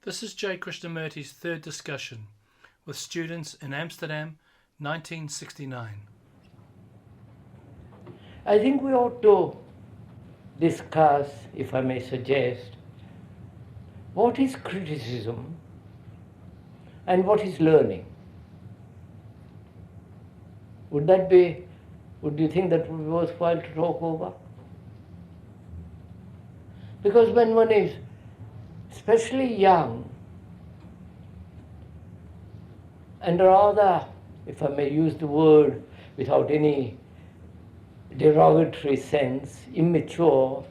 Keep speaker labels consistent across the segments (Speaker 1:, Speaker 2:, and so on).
Speaker 1: This is J. Krishnamurti's third discussion with students in Amsterdam, 1969.
Speaker 2: I think we ought to discuss, if I may suggest, what is criticism and what is learning. Would you think that would be worthwhile to talk over? Because when one is especially young and rather, if I may use the word without any derogatory sense, immature,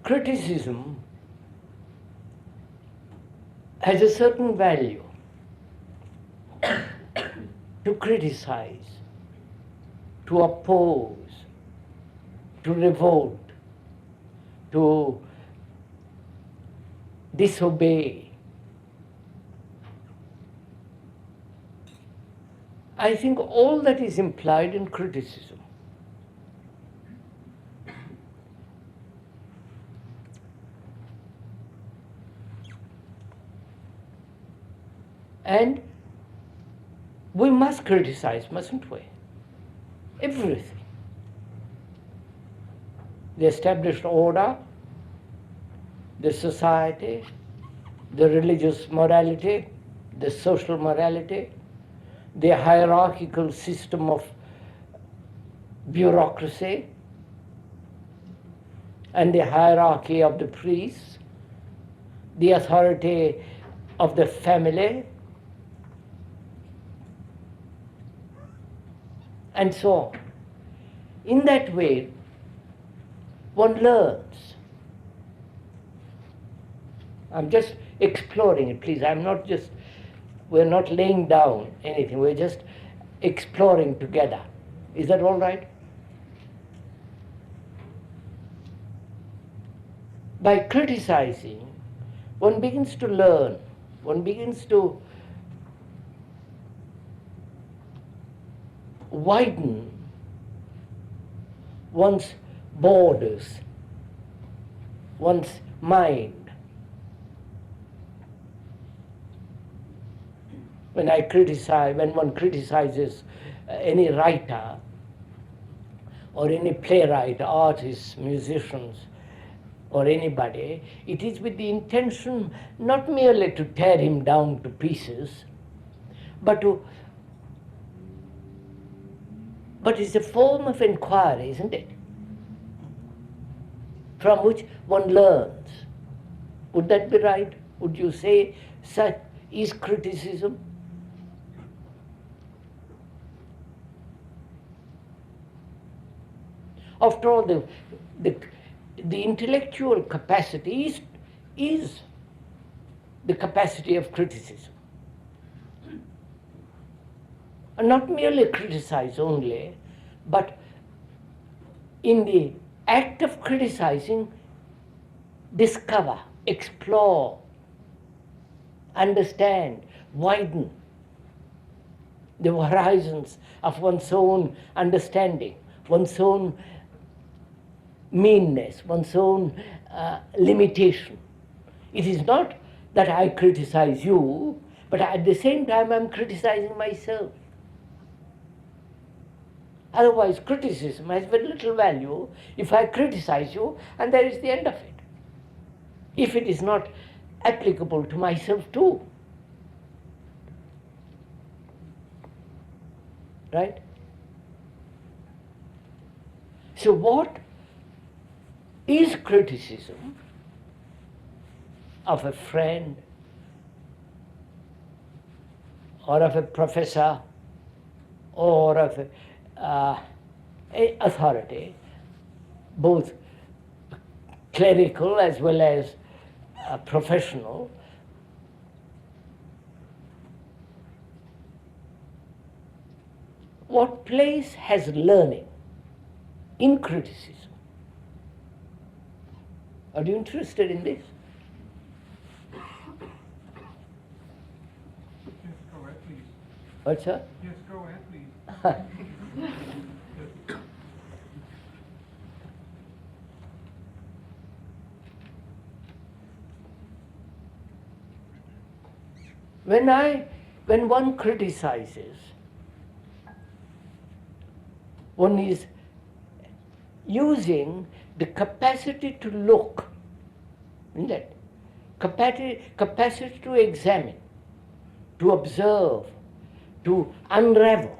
Speaker 2: criticism has a certain value. To criticize, to oppose, to revolt, to disobey. I think all that is implied in criticism. And we must criticize, mustn't we? Everything. The established order, the society, the religious morality, the social morality, the hierarchical system of bureaucracy, and the hierarchy of the priests, the authority of the family, and so on. In that way, one learns. I'm just exploring it, please. We're not laying down anything. We're just exploring together. Is that all right? By criticizing, one begins to learn. One begins to widen one's borders, one's mind. When one criticizes any writer or any playwright, artists, musicians, or anybody, it is with the intention not merely to tear him down to pieces, but it's a form of inquiry, isn't it? From which one learns. Would that be right? Would you say such is criticism? After all, the intellectual capacity is the capacity of criticism. And not merely criticize only, but in the act of criticizing, discover, explore, understand, widen the horizons of one's own understanding, one's own meanness, one's own limitation. It is not that I criticize you, but at the same time I'm criticizing myself. Otherwise, criticism has very little value if I criticize you and there is the end of it. If it is not applicable to myself too. Right? So what is criticism of a friend or of a professor or of a authority, both clerical as well as professional? What place has learning in criticism? Are you interested in this?
Speaker 3: Yes, go ahead, please.
Speaker 2: What's that?
Speaker 3: Yes, go ahead, please.
Speaker 2: When one criticizes, one is using the capacity to look, isn't it? Capacity to examine, to observe, to unravel.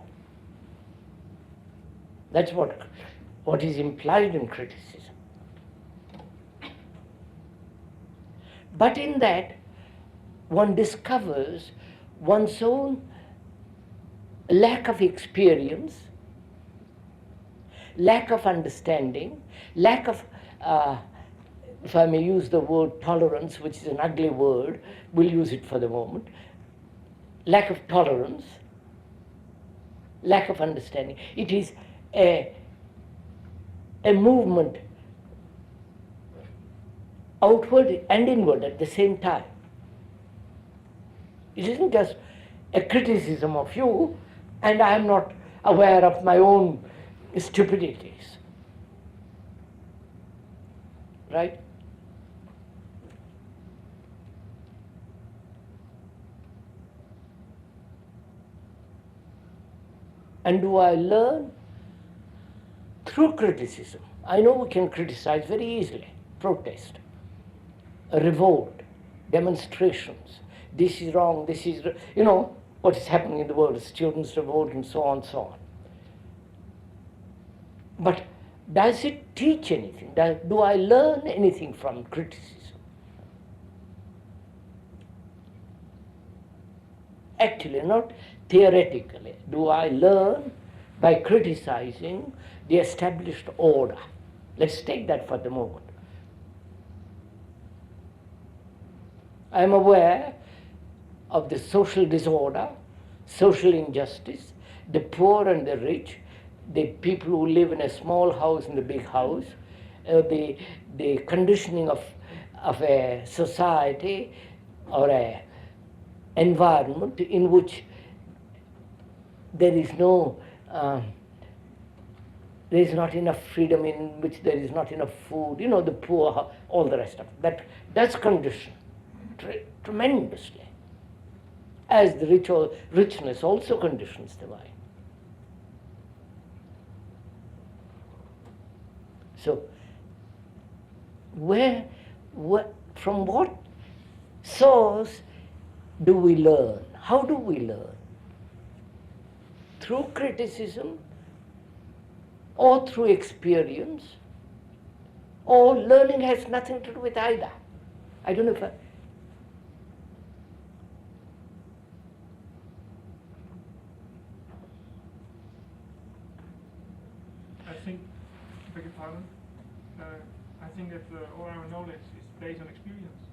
Speaker 2: That's what is implied in criticism. But in that, one discovers one's own lack of experience, lack of understanding, lack of, if I may use the word tolerance, which is an ugly word, we'll use it for the moment, lack of tolerance, lack of understanding. It is a movement outward and inward at the same time. It isn't just a criticism of you and I am not aware of my own stupidities. Right? And do I learn through criticism? I know we can criticize very easily, protest, a revolt, demonstrations. This is wrong, this is, you know, what is happening in the world, students revolt and so on and so on. But does it teach anything? Do I learn anything from criticism? Actually, not theoretically. Do I learn by criticizing the established order? Let's take that for the moment. I am aware of the social disorder, social injustice, the poor and the rich, the people who live in a small house and a big house, the conditioning of a society or a environment in which there is no, there is not enough freedom, in which there is not enough food, you know, the poor, all the rest of it. That does condition tremendously, as the richness also conditions the mind. So, from what source do we learn? How do we learn? Through criticism, or through experience, or learning has nothing to do with either. I don't know if
Speaker 3: I think, beg your pardon, I think that all our knowledge is based on experience.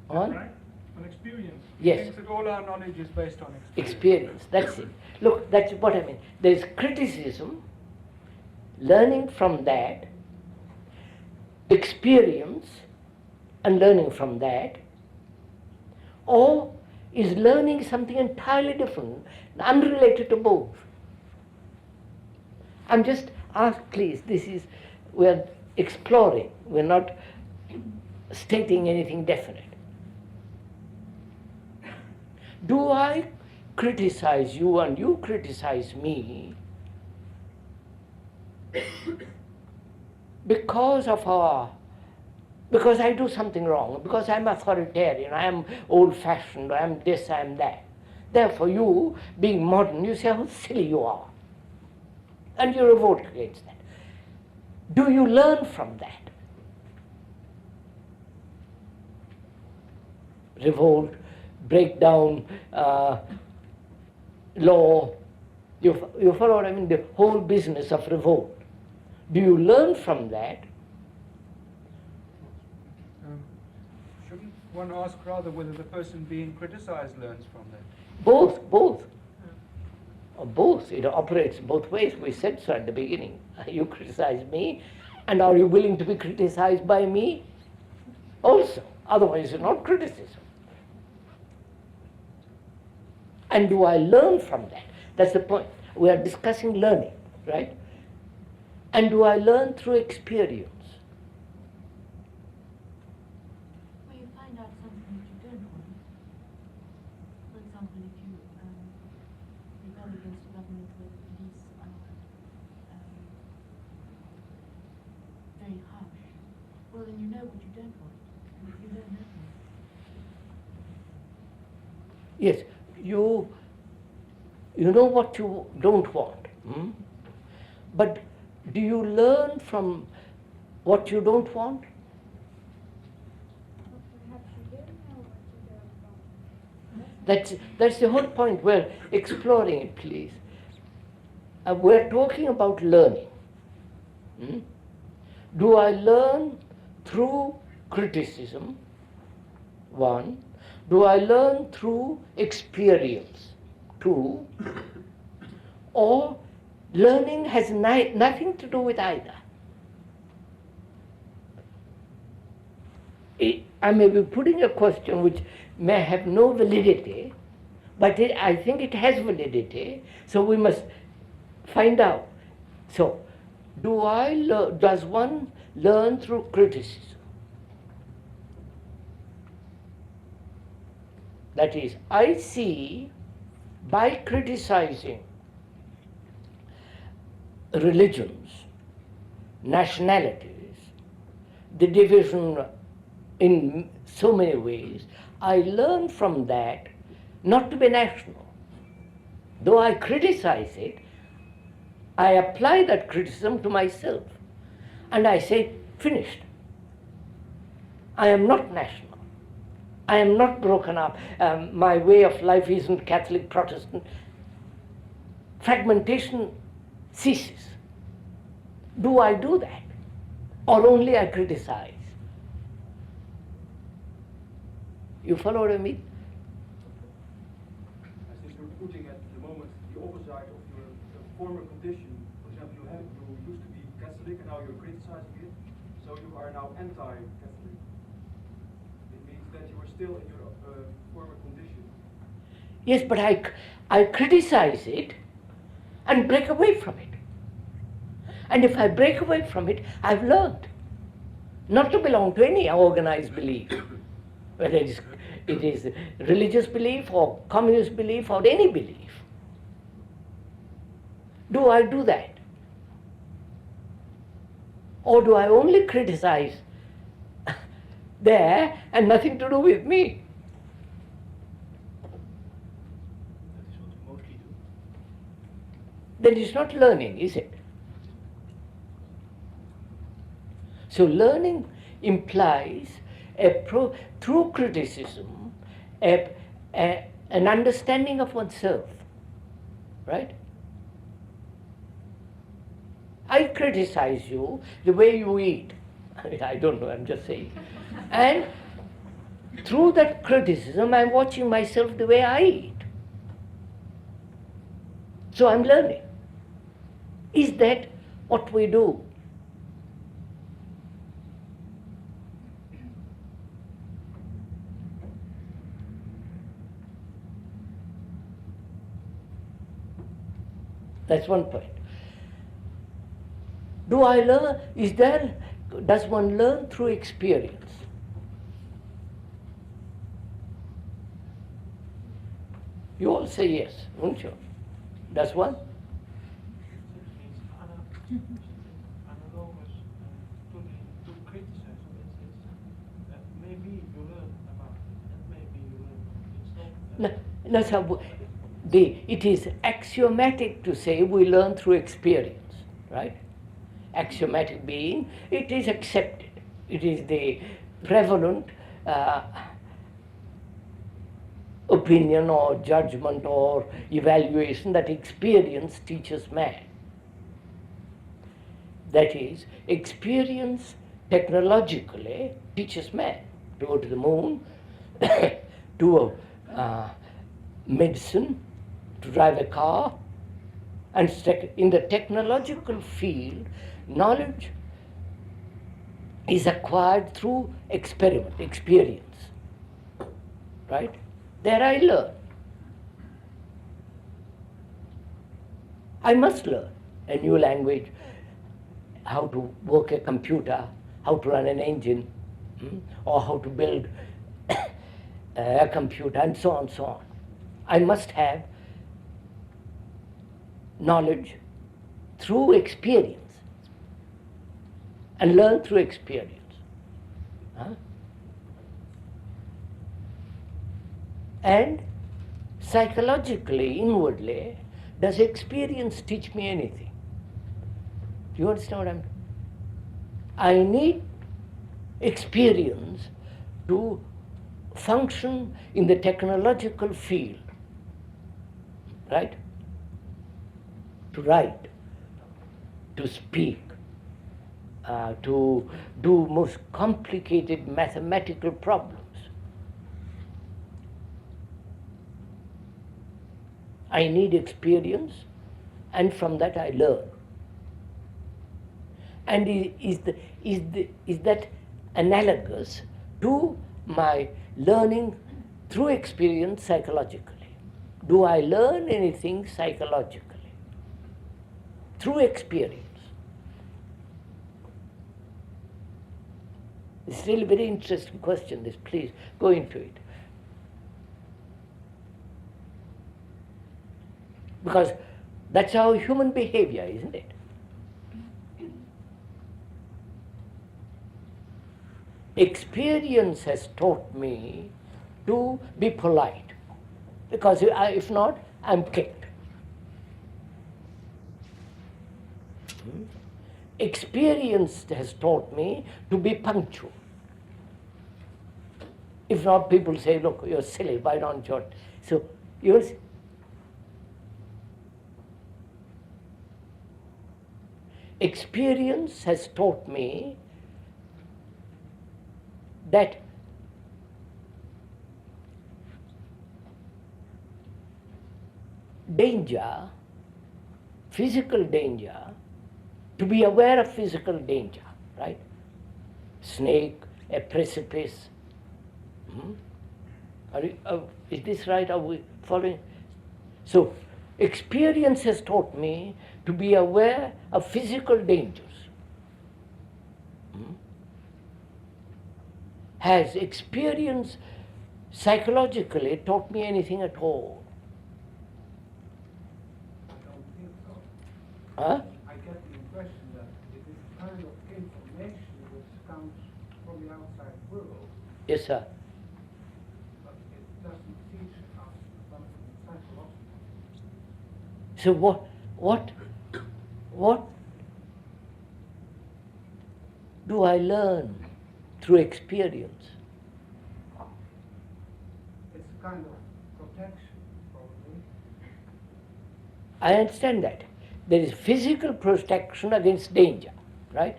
Speaker 2: On?
Speaker 3: Right? On experience.
Speaker 2: Yes.
Speaker 3: I think that all our knowledge is based on experience.
Speaker 2: Experience, that's it. Look, that's what I mean. There's criticism, learning from that, experience and learning from that, or is learning something entirely different, unrelated to both. I'm just asked, please, we're exploring, we're not stating anything definite. Do I criticize you and you criticize me because I do something wrong, because I'm authoritarian, I am old-fashioned, I am this, I am that. Therefore you, being modern, you say how silly you are. And you revolt against that. Do you learn from that? Revolt, break down law. You follow what I mean? The whole business of revolt. Do you learn from that?
Speaker 4: Shouldn't one ask rather whether the person being criticized learns from that?
Speaker 2: Both. Both. It operates both ways. We said so at the beginning. You criticize me, and are you willing to be criticized by me also? Otherwise, it's not criticism. And do I learn from that? That's the point. We are discussing learning, right? And do I learn through experience?
Speaker 5: Well, you find out something that you don't want. But Well, then you know what you don't want. And if you don't have one.
Speaker 2: Yes, you know what you don't want. Hmm? But do you learn from what you don't want?
Speaker 6: Perhaps you do know what you don't want.
Speaker 2: That's the whole point. We're exploring it, please. We're talking about learning. Hmm? Do I learn through criticism? One. Do I learn through experience? Two. Or learning has nothing to do with either. I may be putting a question which may have no validity, but I think it has validity, so we must find out. So, does one learn through criticism? That is, I see by criticizing religions, nationalities, the division in so many ways, I learn from that not to be national. Though I criticize it, I apply that criticism to myself. And I say, finished. I am not national. I am not broken up. My way of life isn't Catholic, Protestant. Fragmentation ceases. Do I do that? Or only I criticize? You follow what I mean?
Speaker 7: I think you're putting at the moment the opposite of your former condition. For example, you used to be Catholic and now you're criticizing it, so you are now anti-Catholic. It means that you are still in your former condition.
Speaker 2: Yes, but I criticize it and break away from it. And if I break away from it, I've learned not to belong to any organized belief, whether it is religious belief or communist belief or any belief. Do I do that? Or do I only criticize there and nothing to do with me?
Speaker 1: That is what you mostly do.
Speaker 2: Then it's not learning, is it? So learning implies through criticism an understanding of oneself, right? I criticize you the way you eat. I don't know, I'm just saying. And through that criticism, I'm watching myself the way I eat. So I'm learning. Is that what we do? That's one point. Do I learn? Does one learn through experience? You all say yes, won't you? Does one?
Speaker 3: Means analogous to criticism. It's maybe you learn about it, and maybe you learn it's not.
Speaker 2: No, that's how it is axiomatic to say we learn through experience, right? Axiomatic being, it is accepted. It is the prevalent opinion or judgment or evaluation that experience teaches man. That is, experience technologically teaches man to go to the moon, to medicine, to drive a car, and in the technological field, knowledge is acquired through experience, right? There I learn. I must learn a new language, how to work a computer, how to run an engine, or how to build a computer, and so on and so on. I must have knowledge through experience and learn through experience. Huh? And psychologically, inwardly, does experience teach me anything? Do you understand what I'm saying? I need experience to function in the technological field, right? To write, to speak, to do most complicated mathematical problems. I need experience, and from that I learn. And is that analogous to my learning through experience psychologically? Do I learn anything psychologically? Through experience. It's really a very interesting question, this. Please go into it. Because that's how human behavior, isn't it? Experience has taught me to be polite, because if not, I'm kicked. Experience has taught me to be punctual. If not, people say, look, you're silly, why don't you? So, experience has taught me that danger, physical danger, to be aware of physical danger, right? Snake, a precipice. Is this right? Are we following? So, experience has taught me to be aware of physical dangers. Has experience psychologically taught me anything at all?
Speaker 3: I don't think so.
Speaker 2: Huh?
Speaker 3: I get the impression that it is a kind of information which comes from the outside world,
Speaker 2: Yes, sir.
Speaker 3: but it doesn't teach us something psychological.
Speaker 2: So what do I learn through experience?
Speaker 3: It's a kind of protection, probably.
Speaker 2: I understand that. There is physical protection against danger, right?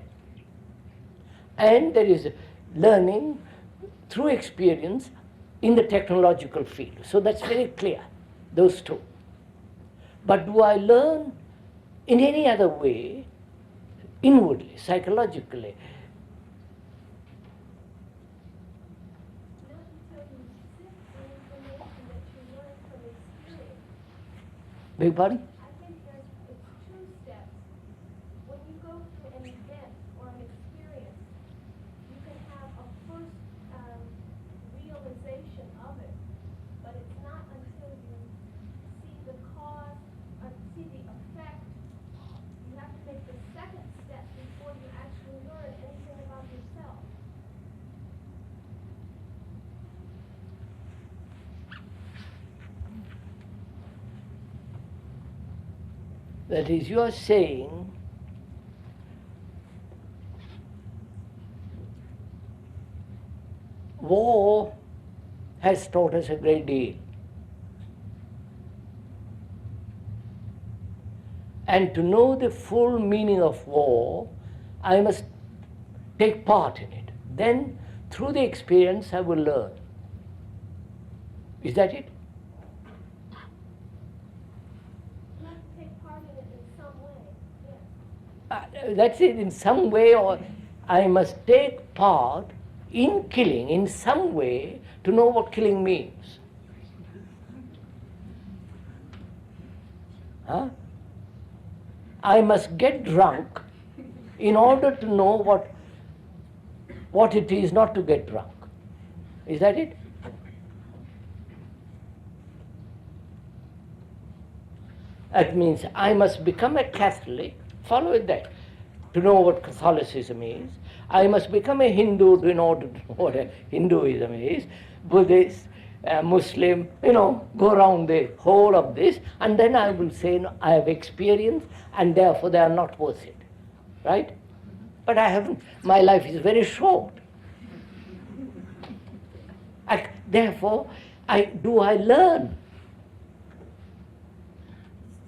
Speaker 2: And there is learning through experience in the technological field. So that's very clear, those two. But do I learn in any other way, inwardly, psychologically?
Speaker 6: Not until you sift the information that you learn from experience.
Speaker 2: Beg your pardon?
Speaker 6: I think it's two steps. When you go through an event or an experience, you can have a first realization of it, but it's not until you see the cause or see the effect. You have to make the second step before you actually learn anything about yourself.
Speaker 2: That is, you are saying war has taught us a great deal. And to know the full meaning of war, I must take part in it. Then, through the experience, I will learn. Is that it?
Speaker 6: You have to take part in it in some way, yes.
Speaker 2: That's it, in some way, or I must take part in killing in some way to know what killing means. Huh? I must get drunk in order to know what it is not to get drunk. Is that it? That means I must become a Catholic, follow that, to know what Catholicism is. I must become a Hindu in order to know what a Hinduism is, Buddhist, Muslim, go around the whole of this, and then I will say, no, I have experience, and therefore they are not worth it, right? But I haven't, my life is very short. Therefore, do I learn?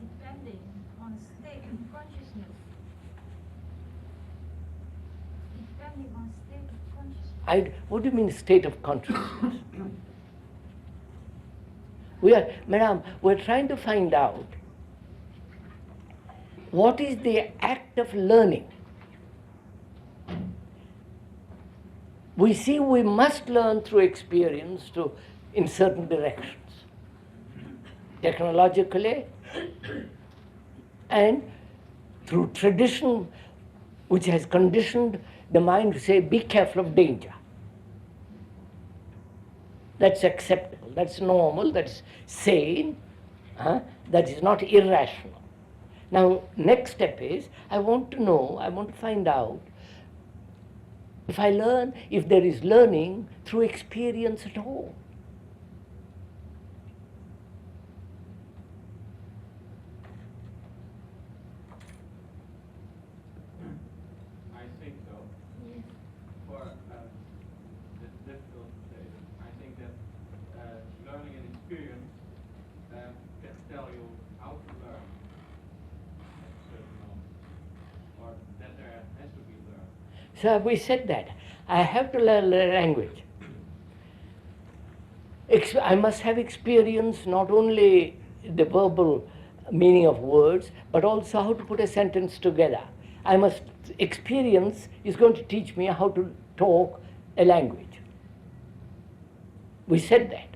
Speaker 5: It's depending on a state of consciousness. Depending on state of consciousness.
Speaker 2: What do you mean state of consciousness? Madam, we're trying to find out what is the act of learning. We see we must learn through experience in certain directions, technologically and through tradition, which has conditioned the mind to say, be careful of danger. That's acceptable, that's normal, that's sane, that is not irrational. Now, next step is, I want to find out if there is learning through experience at all.
Speaker 3: I think so.
Speaker 5: Yes.
Speaker 3: For it's difficult to say. I think that learning and experience can tell you how to learn at a certain moment, or that there has to be learned.
Speaker 2: So we said that. I have to learn the language. I must have experience, not only the verbal meaning of words, but also how to put a sentence together. Experience is going to teach me how to talk a language. We said that.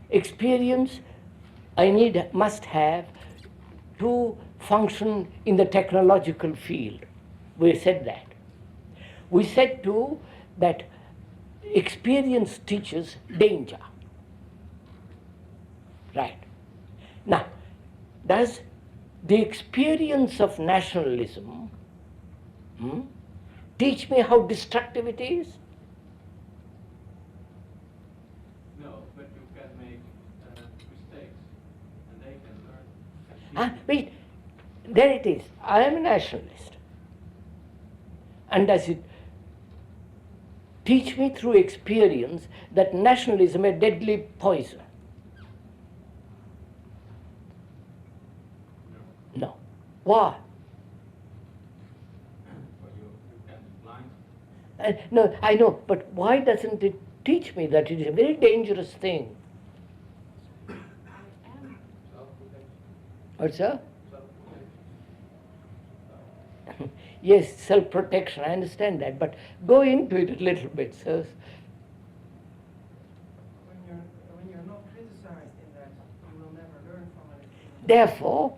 Speaker 2: Experience must have to function in the technological field. We said that. We said too that experience teaches danger. Right. Now, does the experience of nationalism teach me how destructive it is?
Speaker 3: No, but you can make mistakes, and they can learn.
Speaker 2: Wait, there it is. I am a nationalist. And does it teach me through experience that nationalism is a deadly poison? No. Why?
Speaker 3: But you can be blind.
Speaker 2: No, I know, but why doesn't it teach me that it is a very dangerous thing? What's that? Yes, self-protection, I understand that, but go into it a little bit, sir.
Speaker 3: When you're not criticized in that, you will never learn from it.
Speaker 2: Therefore,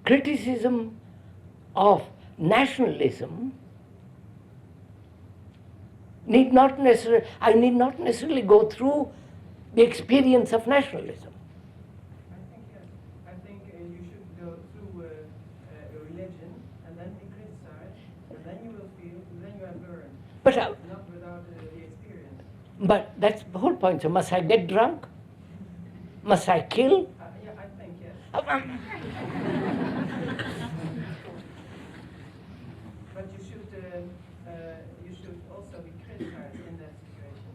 Speaker 2: criticism of nationalism I need not necessarily go through the experience of nationalism.
Speaker 3: I think yes. I think you should go through a religion and then be criticized, and then you will feel, then you have learned.
Speaker 2: But
Speaker 3: Not without the experience.
Speaker 2: But that's the whole point. So must I get drunk? Must I kill?
Speaker 3: Yeah, I think yes. But you should also be criticized in that situation,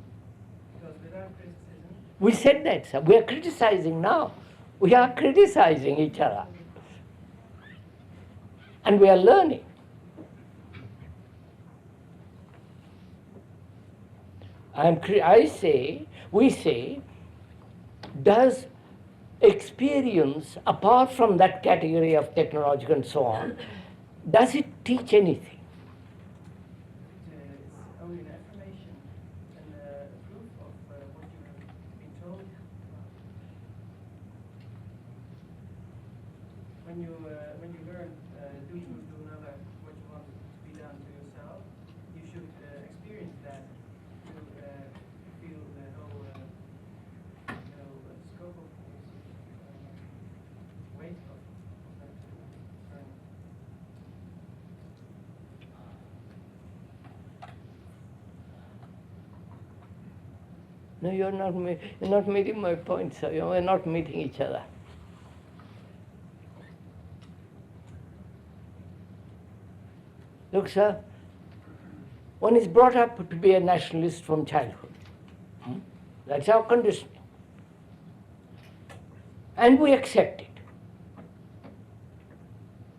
Speaker 3: because without criticism.
Speaker 2: We said that, sir. We are criticizing now. We are criticizing each other. And we are learning. We say, does experience, apart from that category of technological and so on, does it teach anything?
Speaker 3: It's only an affirmation and a proof of what you have been told. When you learn do to another what you want to be done to yourself, you should experience that to feel the whole scope of weight of that learning.
Speaker 2: No, you're not meeting my point, sir. We're not meeting each other. Look, sir, one is brought up to be a nationalist from childhood. That's our conditioning. And we accept it.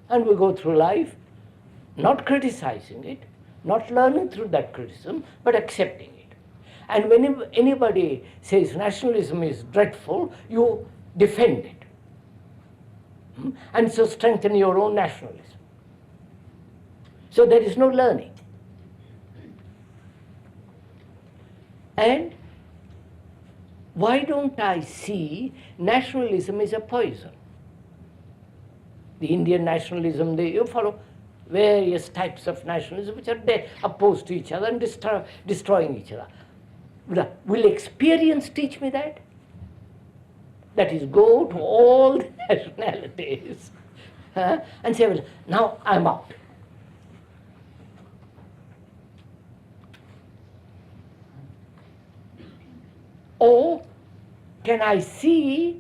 Speaker 2: And we go through life not criticizing it, not learning through that criticism, but accepting it. And when anybody says nationalism is dreadful, you defend it. And so strengthen your own nationalism. So there is no learning. And why don't I see nationalism as a poison? The Indian nationalism, you follow various types of nationalism which are opposed to each other and destroying each other. Will experience teach me that? That is, go to all the nationalities and say, well, now I'm out. Or can I see,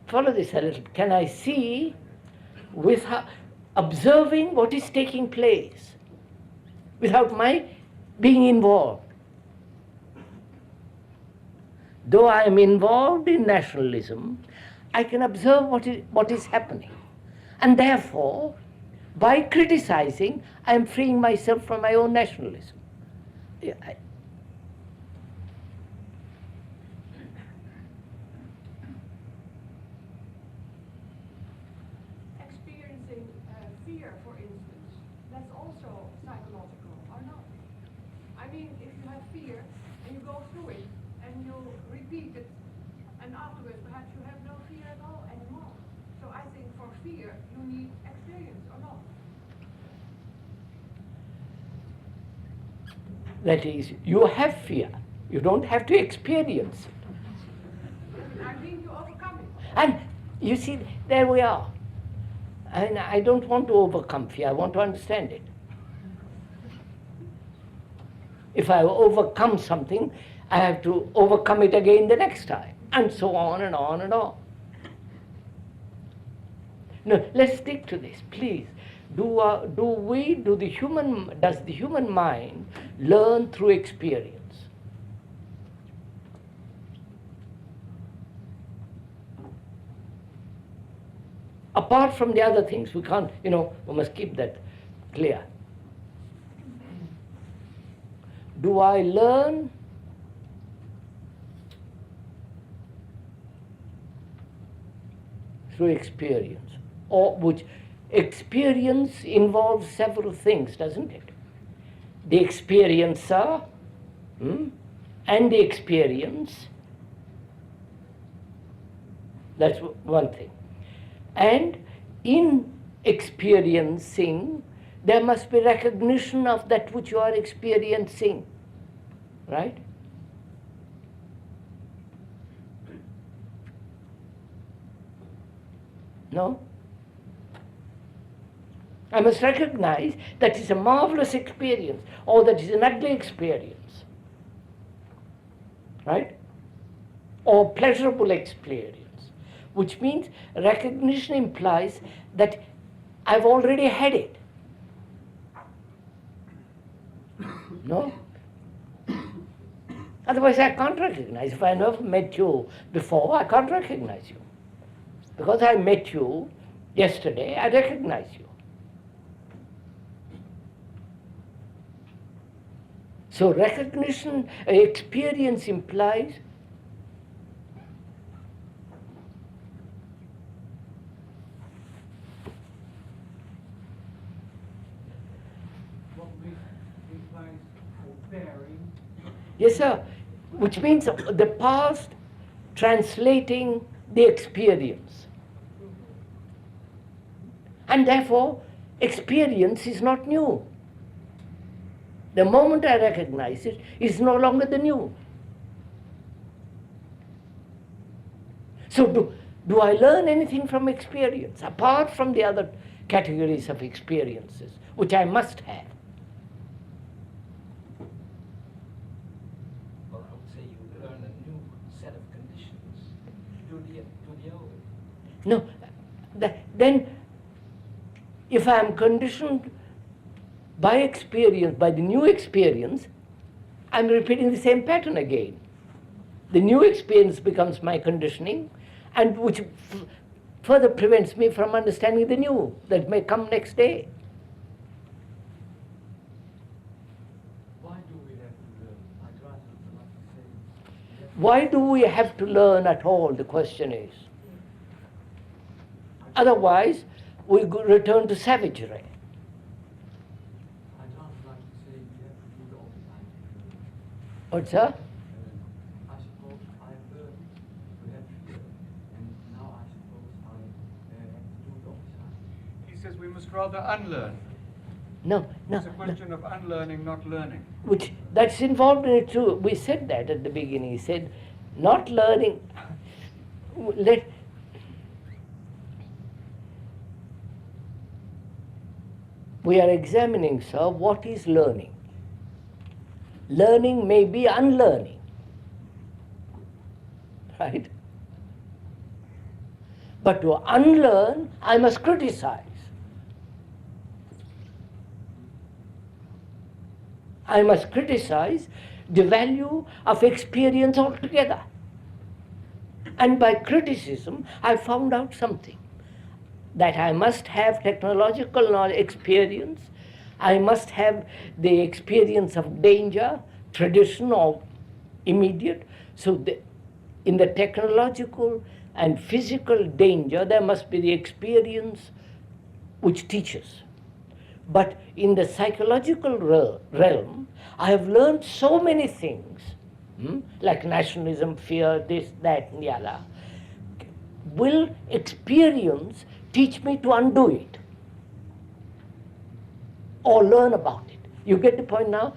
Speaker 2: follow this a little, can I see with observing what is taking place without my being involved? Though I am involved in nationalism, I can observe what is happening. And therefore, by criticizing, I am freeing myself from my own nationalism.
Speaker 8: Experiencing fear, for instance, that's also psychological, or not? I mean, if you have fear and you go through it and you repeat it, and afterwards perhaps you have no fear at all anymore. So I think for fear you need experience, or not?
Speaker 2: That is, you have fear. You don't have to experience it.
Speaker 8: I mean to overcome it.
Speaker 2: And you see, there we are. And I don't want to overcome fear, I want to understand it. If I overcome something, I have to overcome it again the next time, and so on and on and on. No, let's stick to this, please. Does the human mind learn through experience? Apart from the other things, we can't, we must keep that clear. Do I learn through experience? Or which experience involves several things, doesn't it? The experiencer and the experience, that's one thing. And in experiencing, there must be recognition of that which you are experiencing, right? No? I must recognize that is a marvelous experience, or that is an ugly experience, right? Or pleasurable experience. Which means recognition implies that I've already had it. No? Otherwise I can't recognize. If I never met you before, I can't recognize you. Because I met you yesterday, I recognize you. So recognition, experience implies yes, sir. Which means the past translating the experience. And therefore, experience is not new. The moment I recognize it, it's no longer the new. So do I learn anything from experience, apart from the other categories of experiences, which I must have?
Speaker 9: Well, I would say set of conditions to the old.
Speaker 2: No, then if I am conditioned by experience, by the new experience, I'm repeating the same pattern again. The new experience becomes my conditioning, and which further prevents me from understanding the new that may come next day.
Speaker 9: Why do we have to learn? I'd rather like to say.
Speaker 2: Why do we have to learn at all, the question is? Otherwise, we return to savagery.
Speaker 9: I'd rather like to say we have to do it all the time.
Speaker 2: What's that?
Speaker 9: I suppose I've learned to have fear, and now I suppose I have to do it all the time.
Speaker 4: He says we must rather unlearn.
Speaker 2: No.
Speaker 4: It's a question of unlearning, not learning.
Speaker 2: Which that's involved in it too. We said that at the beginning. He said, not learning. We are examining, sir, what is learning. Learning may be unlearning, right? But to unlearn, I must criticize. I must criticize the value of experience altogether. And by criticism, I found out something. That I must have technological knowledge, experience, I must have the experience of danger, tradition or immediate. So in the technological and physical danger, there must be the experience which teaches. But in the psychological realm, I have learned so many things, like nationalism, fear, this, that, and the other. Will experience teach me to undo it or learn about it? You get the point now?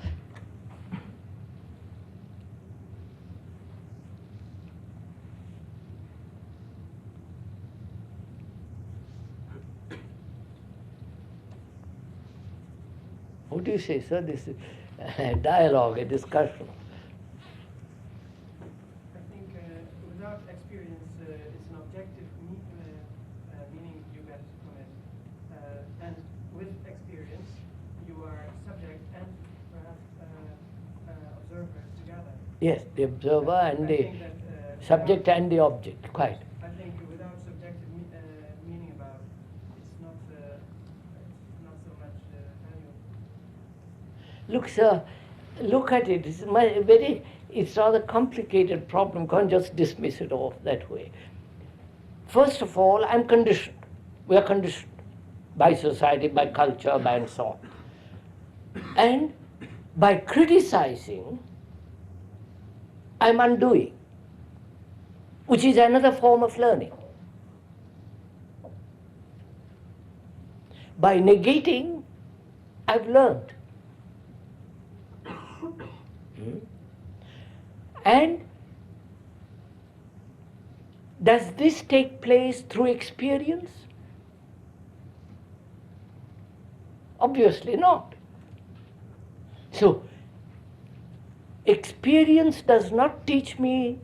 Speaker 2: What do you say, sir? This is a dialogue, a discussion.
Speaker 10: I think without experience, it's an objective meaning you get from it. And with experience, you are subject and perhaps observer together.
Speaker 2: Yes, the observer and the
Speaker 10: think that,
Speaker 2: subject and the object, quite.
Speaker 10: I think without subjective meaning about it, it's not so much valuable.
Speaker 2: Look, sir, look at it. It's rather complicated problem. Can't just dismiss it off that way. First of all, I'm conditioned. We are conditioned by society, by culture, by and so on. And by criticizing, I'm undoing, which is another form of learning. By negating, I've learned. And does this take place through experience? Obviously not. So, experience does not teach me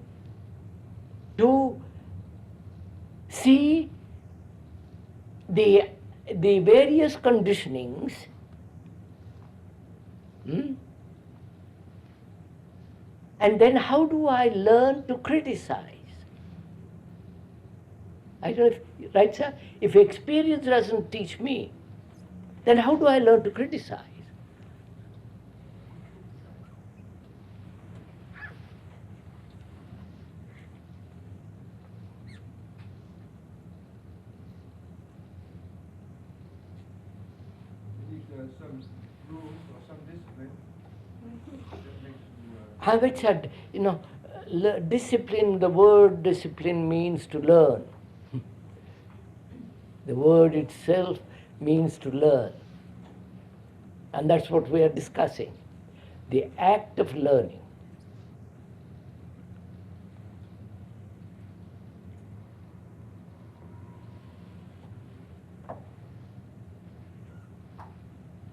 Speaker 2: to see the various conditionings and then how do I learn to criticize? I don't know if, right, sir? If experience doesn't teach me, then how do I learn to criticize?
Speaker 7: You need some rules or some discipline that makes you.
Speaker 2: I have said, discipline, the word discipline means to learn. The word itself means to learn. And that's what we are discussing. The act of learning.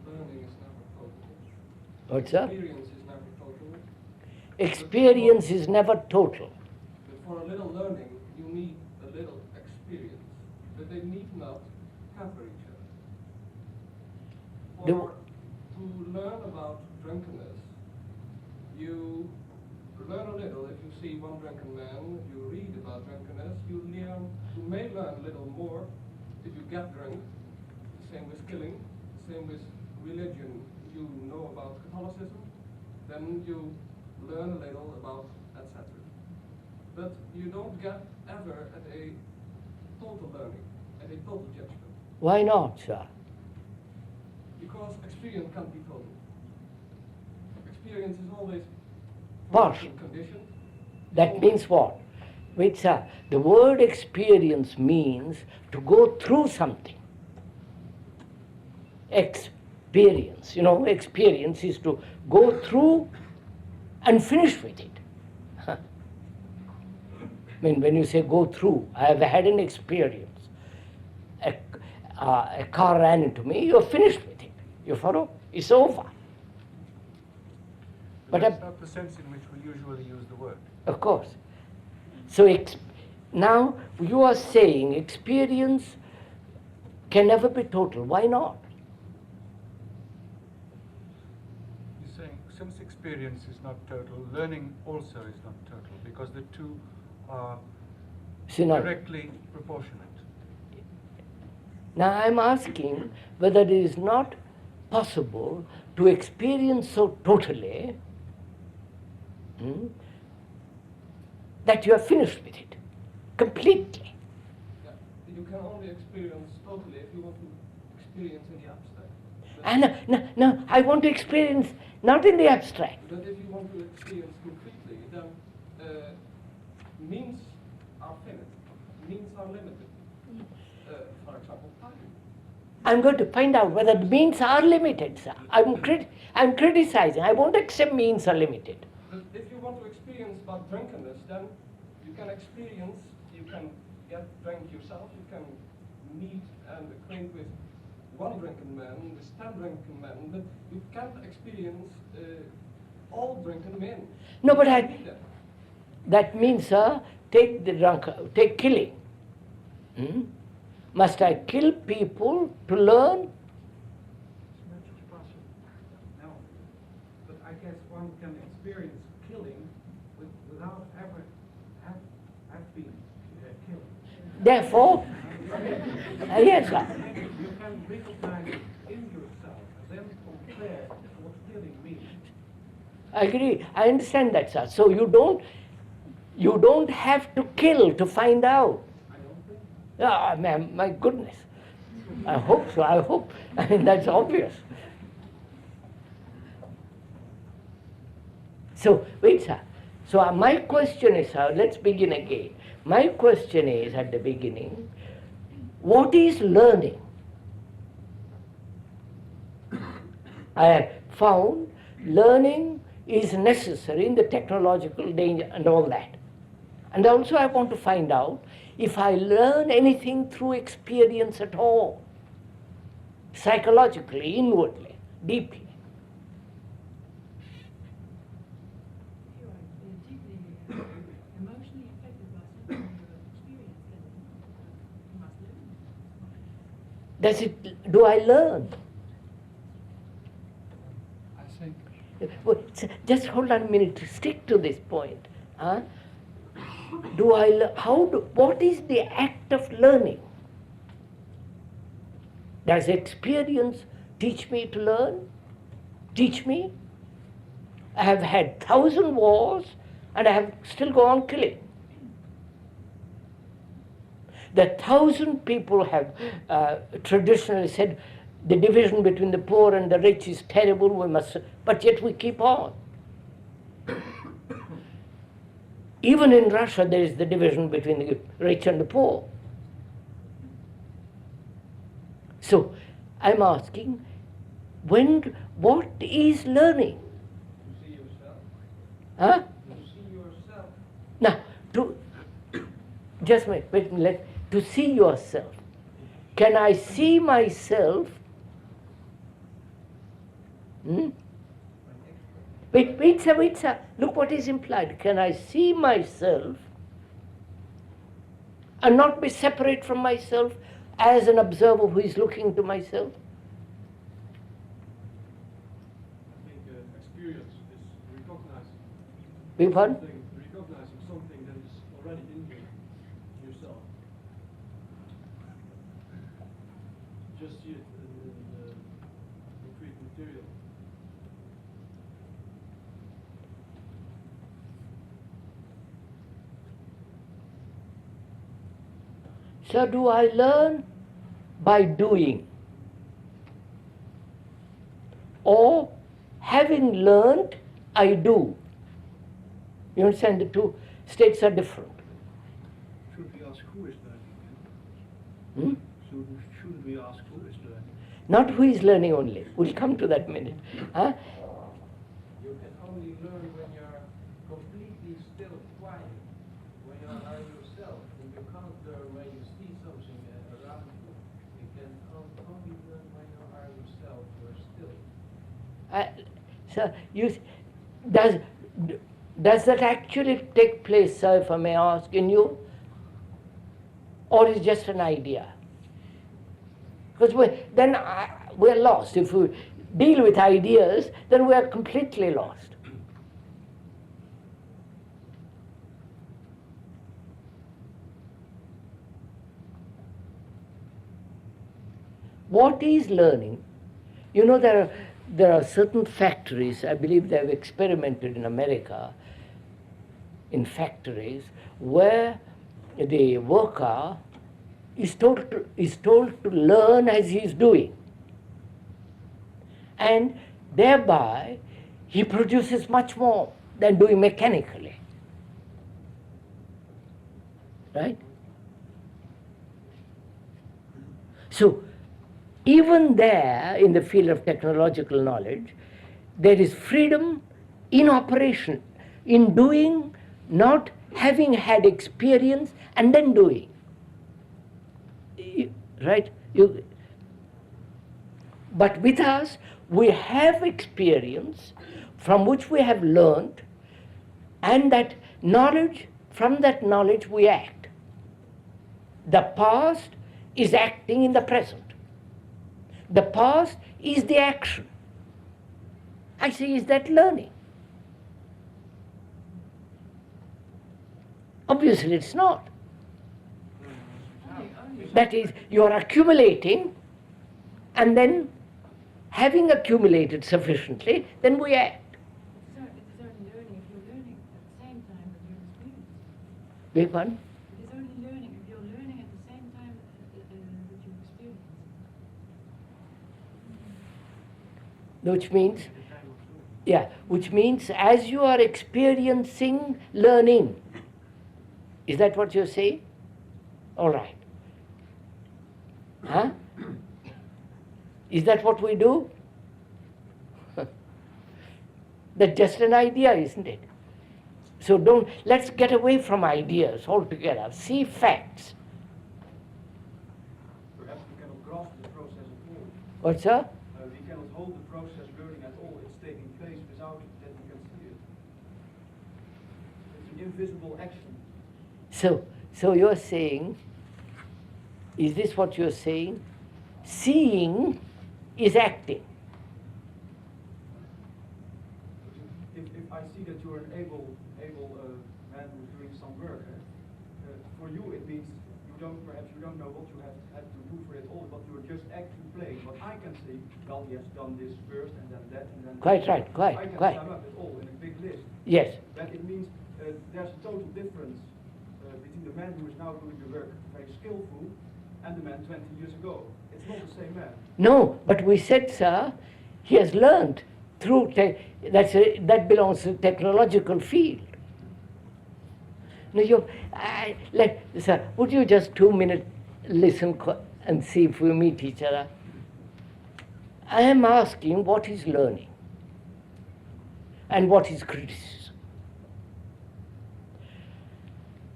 Speaker 3: Learning is never total.
Speaker 2: What's that?
Speaker 3: Experience is never total.
Speaker 2: Experience is never total.
Speaker 3: for a little learning, you need a little experience, but they need not hamper each other. To learn about drunkenness, you learn a little. If you see one drunken man, you read about drunkenness, you may learn a little more if you get drunk. The same with killing, the same with religion. You know about Catholicism, then you learn a little about etc. But you don't get ever at a total learning, at a total judgment.
Speaker 2: Why not, sir?
Speaker 3: Because experience can't be total. Experience is always
Speaker 2: Partial.
Speaker 3: conditioned.
Speaker 2: That means what? Wait, sir, the word experience means to go through something. Experience, experience is to go through and finish with it. I mean, when you say go through, I have had an experience. A car ran into me, you're finished with it. You follow? It's over.
Speaker 4: But that's not the sense in which we usually use the word.
Speaker 2: Of course. So now you are saying experience can never be total. Why not?
Speaker 4: You're saying since experience is not total, learning also is not total, because the two are directly proportionate.
Speaker 2: Now I'm asking whether it is not possible to experience so totally that you are finished with it, completely.
Speaker 3: Yeah. You can only experience totally if you want to experience in the abstract.
Speaker 2: No, I want to experience not in the abstract.
Speaker 3: But if you want to experience concretely, then means are finite, means are limited. For example, time.
Speaker 2: I'm going to find out whether the means are limited, sir. I'm criticizing. I won't accept means are limited.
Speaker 3: But if you want to experience about drunkenness, then you can experience, you can get drunk yourself, you can meet and acquaint with one drunken man, with 10 drunken men, but you can't experience all drunken men.
Speaker 2: No, but that means, sir, take killing. Must I kill people to learn?
Speaker 10: No, but I guess one can experience killing without ever have been killed.
Speaker 2: Therefore, yes, sir.
Speaker 10: You can recognize in yourself and then compare what killing means.
Speaker 2: I agree. I understand that, sir. So you don't have to kill to find out. Yeah, my goodness. I hope so. I mean, that's obvious. So, wait, sir. So my question is, sir, let's begin again. My question is, at the beginning, what is learning? I have found learning is necessary in the technological danger and all that. And also I want to find out if I learn anything through experience at all, psychologically, inwardly, deeply.
Speaker 11: You are deeply emotionally affected by something you experience, then you must learn.
Speaker 2: Do I learn?
Speaker 1: I think.
Speaker 2: Well, just hold on a minute to stick to this point. What is the act of learning? Does experience teach me to learn? Teach me? I have had 1,000 wars and I have still gone on killing. The 1,000 people have traditionally said the division between the poor and the rich is terrible, but yet we keep on. Even in Russia, there is the division between the rich and the poor. So, I'm asking, what is learning?
Speaker 3: To see yourself.
Speaker 2: Huh?
Speaker 3: To see yourself.
Speaker 2: Now, just wait, to see yourself. Can I see myself? Wait, sir. Look what is implied. Can I see myself and not be separate from myself as an observer who is looking to myself?
Speaker 7: I think experience is recognizing
Speaker 2: Pardon?
Speaker 7: recognizing something that is already in you, yourself. Just see it in the concrete material.
Speaker 2: So do I learn by doing? Or having learned, I do? You understand, the two states are different.
Speaker 7: Should we ask who is
Speaker 2: Hmm?
Speaker 7: learning? Shouldn't we ask who is learning?
Speaker 2: Not who is learning only. We'll come to that minute. Huh?
Speaker 3: You can only learn when you're completely still quiet, when you are yourself, and you can't learn when you see something around you. You can only learn when you are yourself, you're still.
Speaker 2: So does that actually take place, sir, if I may ask, in you? Or is it just an idea? Because we're lost. If we deal with ideas, then we are completely lost. What is learning? You know, there are certain factories, I believe they have experimented in America, in factories, where the worker is told to learn as he is doing. And thereby, he produces much more than doing mechanically. Right? So, even there, in the field of technological knowledge, there is freedom in operation, in doing, not having had experience and then doing. Right? But with us, we have experience from which we have learned, and that knowledge, from that knowledge we act. The past is acting in the present. The past is the action. I say, is that learning? Obviously it's not. That is, you are accumulating, and then having accumulated sufficiently, then we act.
Speaker 11: It is only learning if you're learning at the same time that you're experiencing.
Speaker 2: Beg pardon?
Speaker 11: It is only learning if you're learning at the same time that you're experiencing.
Speaker 2: Which means as you are experiencing learning. Is that what you're saying? All right. Huh? Is that what we do? That's just an idea, isn't it? So let's get away from ideas altogether. See facts.
Speaker 7: Perhaps we cannot grasp the process at all.
Speaker 2: What, sir?
Speaker 7: We cannot hold the process learning at all. It's taking place without that we can see it. It's an invisible action.
Speaker 2: So you're saying, is this what you're saying? Seeing is acting.
Speaker 7: If I see that you're an able man who's doing some work, for you it means perhaps you don't know what you have had to do for it all, but you're just acting playing. But I can see, well, he has done this first and then that and then
Speaker 2: Quite
Speaker 7: that.
Speaker 2: right, quite.
Speaker 7: I can sum up it all in a big list.
Speaker 2: Yes.
Speaker 7: That it means there's a total difference between the man who is now doing the work very skillful and the man 20 years ago. It's not the same man.
Speaker 2: No, but we said, sir, he has learned through, that belongs to the technological field. No, sir, would you just 2 minutes listen and see if we meet each other? I am asking what is learning and what is criticism.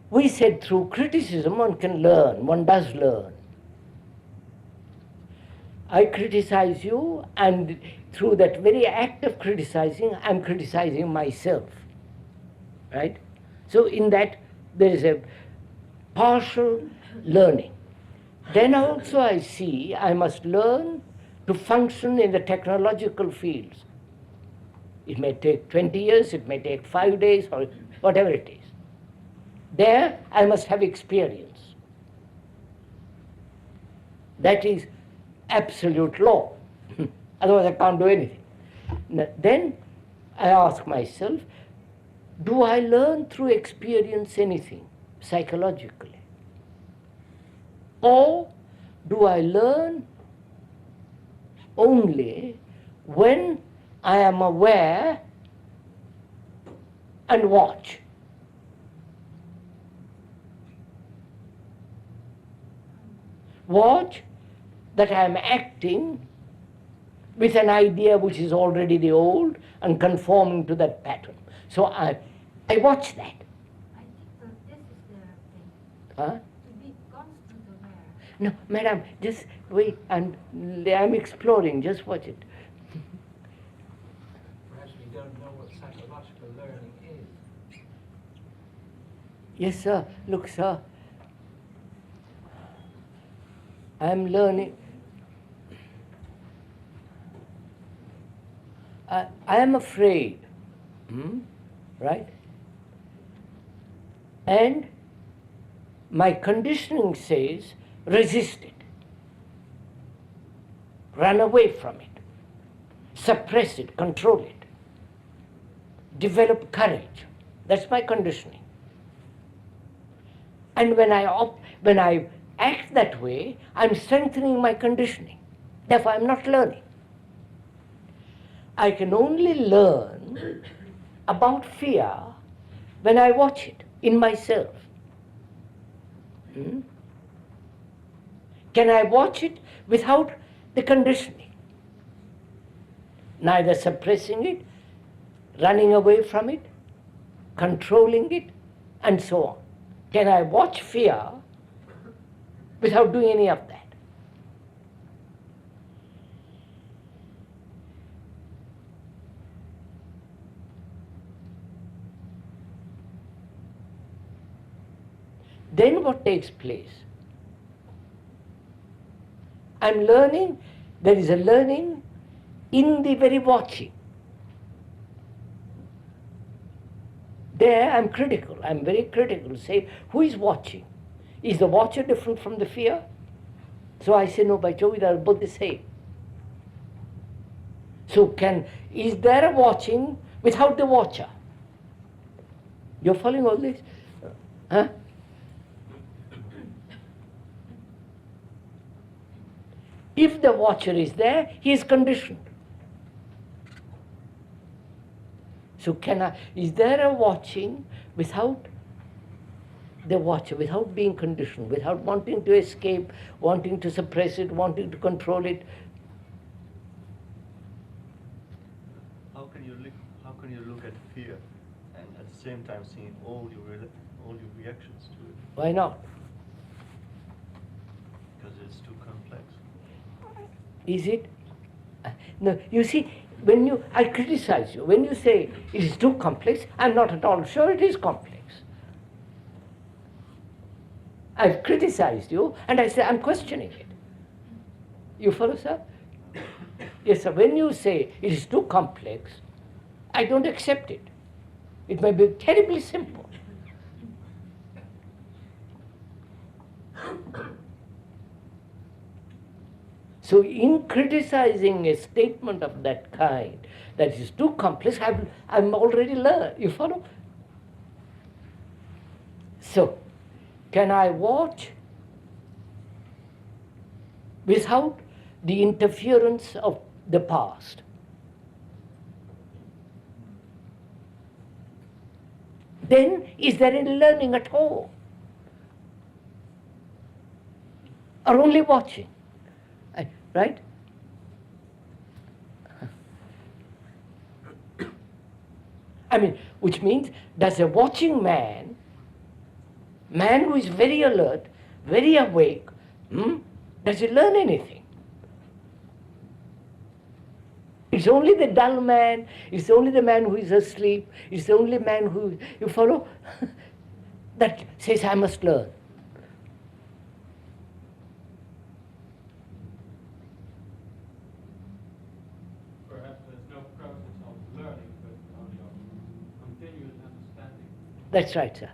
Speaker 2: We said through criticism one can learn, one does learn. I criticize you, and through that very act of criticizing, I'm criticizing myself. Right? So in that, there is a partial learning. Then also I see I must learn to function in the technological fields. It may take 20 years, it may take 5 days, or whatever it is. There I must have experience. That is absolute law. Otherwise I can't do anything. Then I ask myself, do I learn through experience anything psychologically? Or do I learn only when I am aware and watch? Watch that I am acting with an idea which is already the old and conforming to that pattern. So I watch that.
Speaker 5: I think that this is the thing.
Speaker 2: Huh?
Speaker 5: To be constant aware.
Speaker 2: No, madam, just wait, and I'm exploring, just watch it.
Speaker 9: Perhaps we don't know what psychological learning is.
Speaker 2: Yes, sir. Look, sir. I'm learning. I am afraid, right? And my conditioning says, resist it. Run away from it. Suppress it, control it. Develop courage. That's my conditioning. And when I act that way, I'm strengthening my conditioning. Therefore, I'm not learning. I can only learn about fear when I watch it in myself. Can I watch it without the conditioning? Neither suppressing it, running away from it, controlling it, and so on. Can I watch fear without doing any of that? Then what takes place? I'm learning, there is a learning in the very watching. There I'm critical, I'm very critical. Say, who is watching? Is the watcher different from the fear? So I say, no, by Jove, they are both the same. So is there a watching without the watcher? You're following all this? Huh? If the watcher is there, he is conditioned. So is there a watching without the watcher, without being conditioned, without wanting to escape, wanting to suppress it, wanting to control it?
Speaker 12: How can you look at fear and at the same time seeing all your reactions to it?
Speaker 2: Why not?
Speaker 12: Because it's too complex.
Speaker 2: Is it? No, you see, I criticize you. When you say it is too complex, I'm not at all sure it is complex. I've criticized you, and I say I'm questioning it. You follow, sir? Yes, sir. When you say it is too complex, I don't accept it. It may be terribly simple. So in criticizing a statement of that kind, that is too complex, I'm already learned. You follow? So, can I watch without the interference of the past? Then, is there any learning at all? Or only watching? Right? I mean, which means, does a watching man who is very alert, very awake, does he learn anything? It's only the dull man, it's only the man who is asleep, it's the only man who, you follow, that says, I must learn. That's right, sir.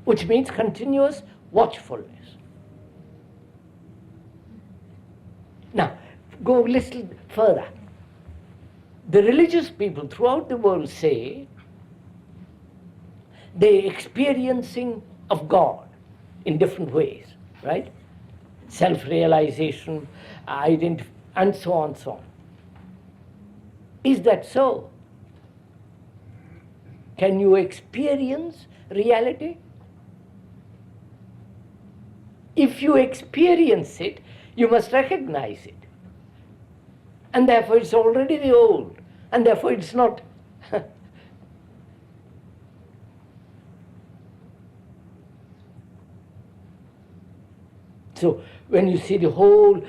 Speaker 2: Which means continuous watchfulness. Now, go a little further. The religious people throughout the world say they're experiencing of God in different ways, right? Self-realization, and so on, so on. Is that so? Can you experience reality? If you experience it, you must recognize it. And therefore it's already the old. And therefore it's not. So when you see the whole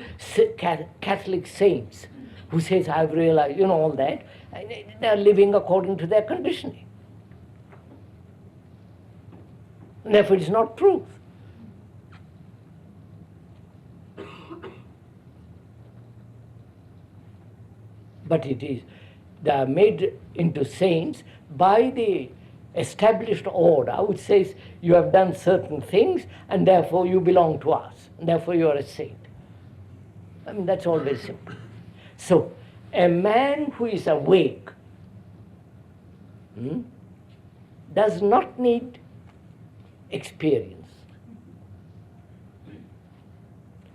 Speaker 2: Catholic saints who says, I've realized, all that, they're living according to their conditioning. And therefore it's not truth. But it is, they are made into saints by the established order which says you have done certain things and therefore you belong to us, and therefore you are a saint. I mean, that's all very simple. So, a man who is awake does not need experience.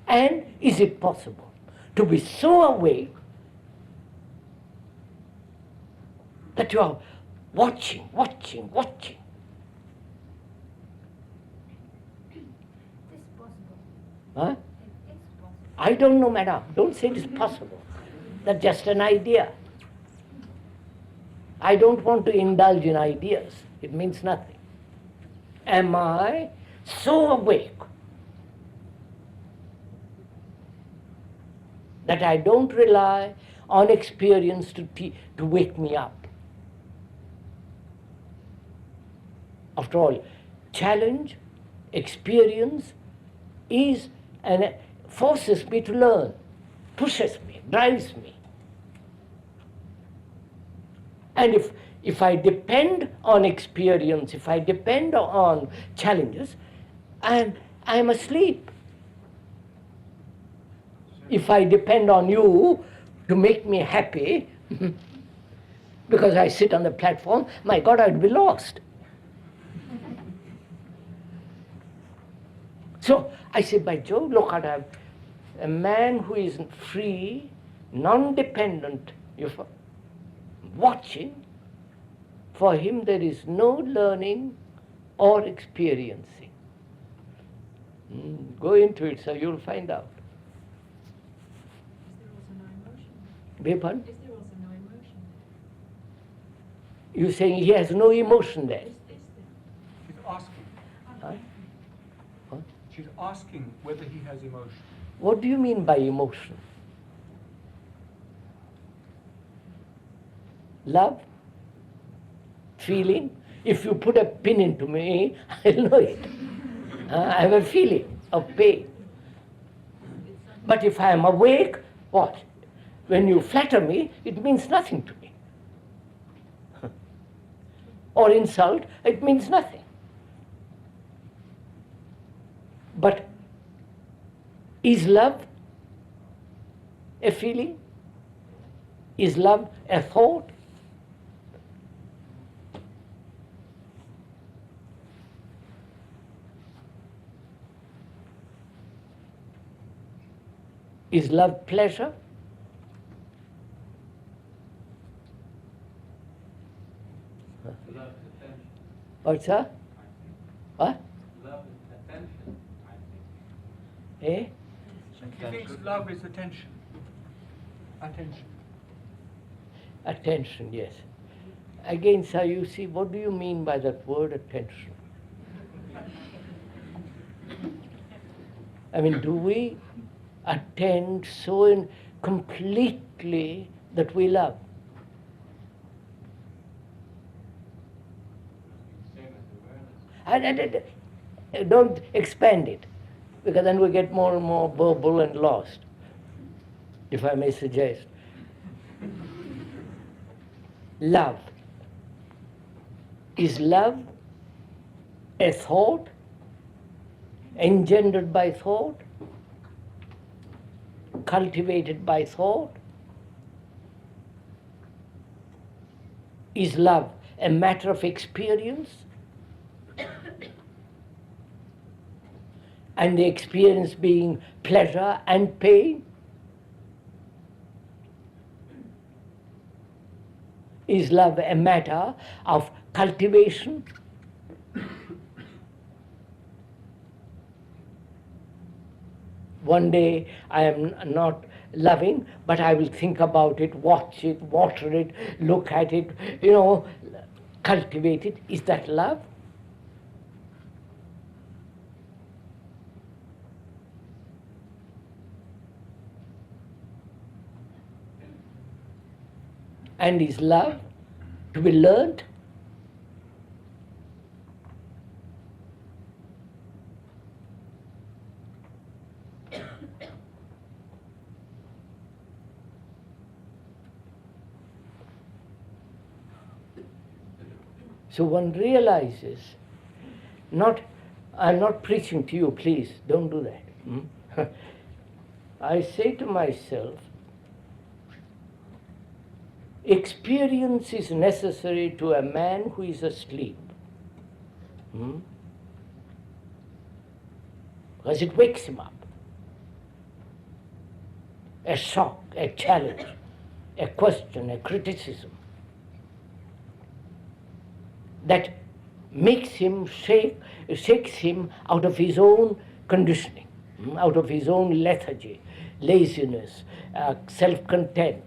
Speaker 2: And is it possible to be so awake that you are watching?
Speaker 5: It is possible.
Speaker 2: Huh?
Speaker 5: It is possible.
Speaker 2: I don't know, madam. Don't say it is possible. That's just an idea. I don't want to indulge in ideas. It means nothing. Am I so awake that I don't rely on experience to wake me up? After all, challenge, experience is and forces me to learn, pushes me, drives me. And if I depend on experience, if I depend on challenges, I'm asleep. If I depend on you to make me happy, because I sit on the platform, my God, I'd be lost. So I said, by Jove, look at a man who is free, non-dependent, watching. For him there is no learning or experiencing. Go into it, sir, you'll find out.
Speaker 11: Is there also no emotion?
Speaker 2: Beg pardon?
Speaker 11: Is there also no emotion?
Speaker 2: You're saying he has no emotion there?
Speaker 11: Is there?
Speaker 4: She's asking.
Speaker 2: Huh? Huh?
Speaker 4: She's asking whether he has emotion.
Speaker 2: What do you mean by emotion? Love? Feeling? If you put a pin into me, I'll know it. I have a feeling of pain. But if I am awake, what? When you flatter me, it means nothing to me. Or insult, it means nothing. But is love a feeling? Is love a thought? Is love pleasure?
Speaker 3: Love is attention.
Speaker 2: What's that? What?
Speaker 3: Love is attention, I think.
Speaker 2: Eh?
Speaker 4: He thinks love is attention. Attention.
Speaker 2: Attention, yes. Again, sir, you see, what do you mean by that word attention? I mean, do we attend so completely that we love?
Speaker 3: Same as awareness.
Speaker 2: And don't expand it, because then we get more and more verbal and lost, if I may suggest. Love. Is love a thought, engendered by thought, cultivated by thought? Is love a matter of experience? And the experience being pleasure and pain? Is love a matter of cultivation? One day I am not loving, but I will think about it, watch it, water it, look at it, cultivate it. Is that love? And is love to be learned? So one realizes, I'm not preaching to you, please, don't do that. I say to myself, experience is necessary to a man who is asleep. Because it wakes him up. A shock, a challenge, a question, a criticism that makes him shakes him out of his own conditioning, out of his own lethargy, laziness, self-content.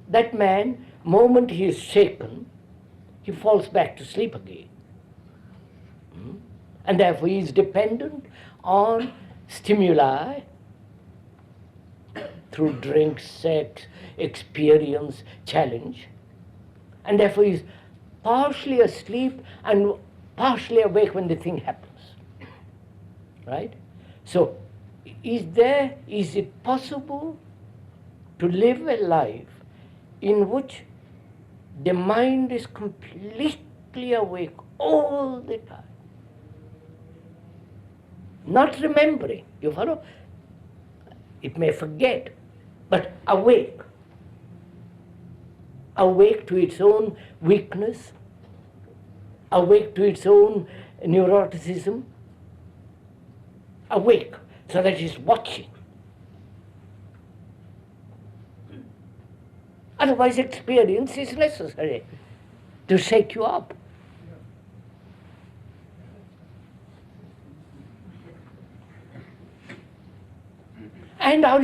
Speaker 2: That man, moment he is shaken, he falls back to sleep again. And therefore he is dependent on stimuli through drink, sex, experience, challenge. And therefore he is partially asleep and partially awake when the thing happens. Right? So is it possible to live a life in which the mind is completely awake all the time? Not remembering, you follow? It may forget, but awake. Awake to its own weakness, awake to its own neuroticism, awake so that it's watching. Otherwise, experience is necessary to shake you up. And are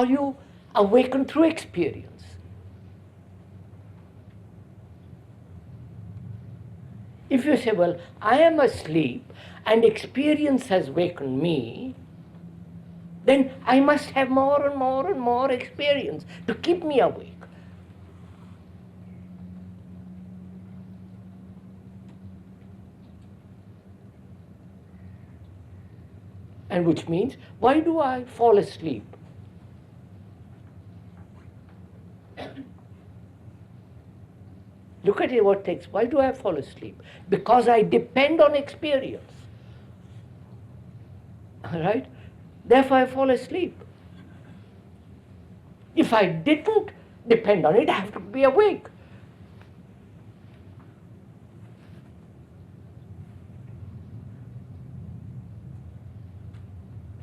Speaker 2: you awakened through experience? If you say, well, I am asleep and experience has wakened me, then I must have more and more and more experience to keep me awake. And which means, why do I fall asleep? Look at it, what takes. Why do I fall asleep? Because I depend on experience. All right? Therefore I fall asleep. If I didn't depend on it, I have to be awake.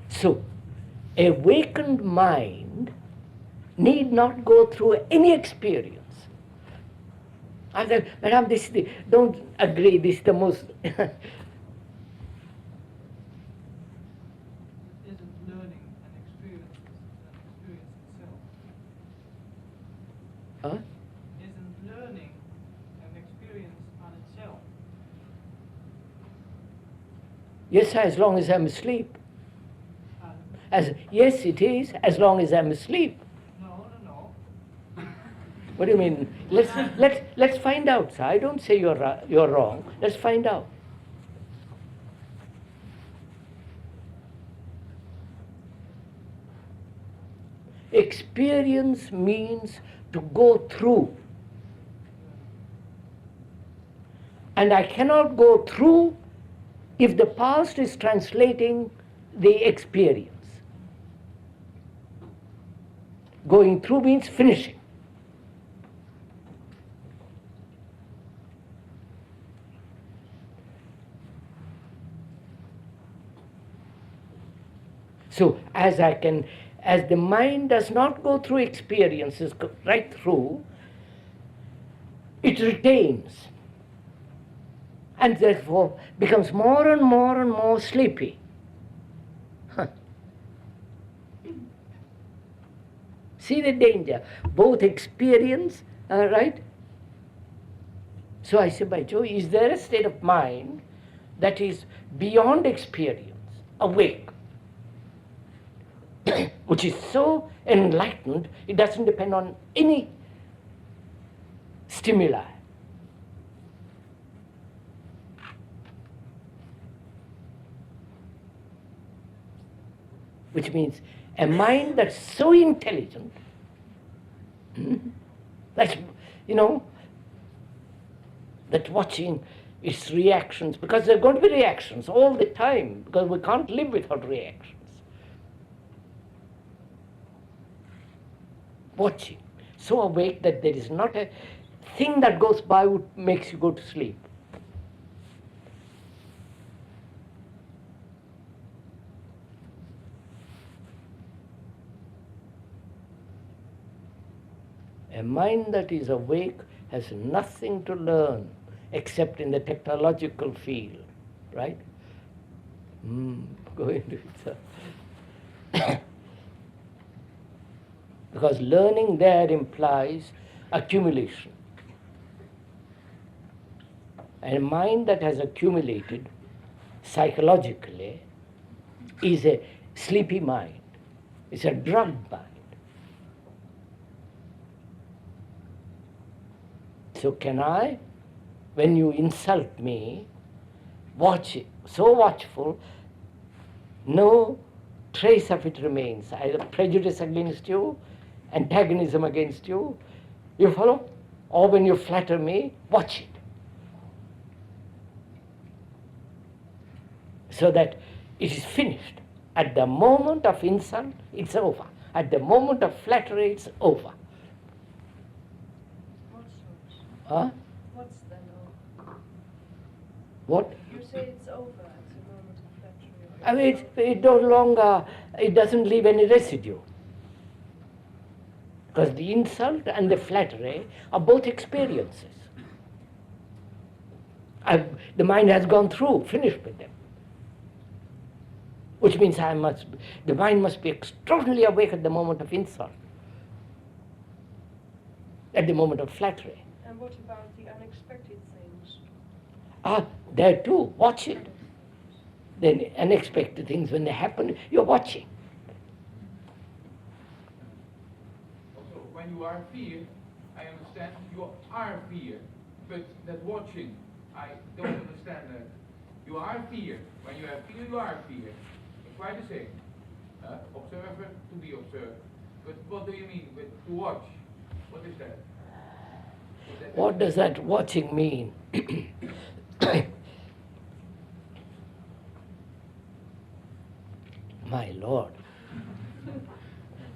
Speaker 2: So, a awakened mind need not go through any experience. I said, Madam, don't agree, this is the most...
Speaker 10: Isn't learning an experience itself?
Speaker 2: Huh?
Speaker 10: Isn't learning an experience on itself?
Speaker 2: Yes, as long as I'm asleep. Yes, it is, as long as I'm asleep.
Speaker 10: No.
Speaker 2: What do you mean? Let's find out, sir. I don't say you're wrong. Let's find out. Experience means to go through. And I cannot go through if the past is translating the experience. Going through means finishing. So as the mind does not go through experiences right through, it retains and therefore becomes more and more and more sleepy. See the danger, both experience, right? So I say, by Jove, is there a state of mind that is beyond experience, awake, which is so enlightened, it doesn't depend on any stimuli? Which means a mind that's so intelligent, that's, that watching its reactions, because there are going to be reactions all the time, because we can't live without reactions. Watching, so awake that there is not a thing that goes by which makes you go to sleep. A mind that is awake has nothing to learn except in the technological field, right? Go into it. Because learning there implies accumulation. And a mind that has accumulated psychologically is a sleepy mind. It's a drugged mind. So can I, when you insult me, watch it, so watchful, no trace of it remains, either prejudice against you, antagonism against you, you follow? Or when you flatter me, watch it. So that it is finished. At the moment of insult, it's over. At the moment of flattery, it's over. Huh?
Speaker 11: What's then over?
Speaker 2: What?
Speaker 11: You say it's over at the moment of flattery.
Speaker 2: I mean, it no longer, it doesn't leave any residue. Because the insult and the flattery are both experiences. The mind has gone through, finished with them. Which means the mind must be extraordinarily awake at the moment of insult, at the moment of flattery.
Speaker 11: And what about the unexpected things?
Speaker 2: There too, watch it. Then unexpected things, when they happen, you're watching.
Speaker 3: Also, when you are fear, I understand you are fear, but that watching, I don't understand that. You are fear. When you have fear, you are fear. It's quite the same. Observer to be observed. But what do you mean with to watch? What is that?
Speaker 2: What does that watching mean? My Lord.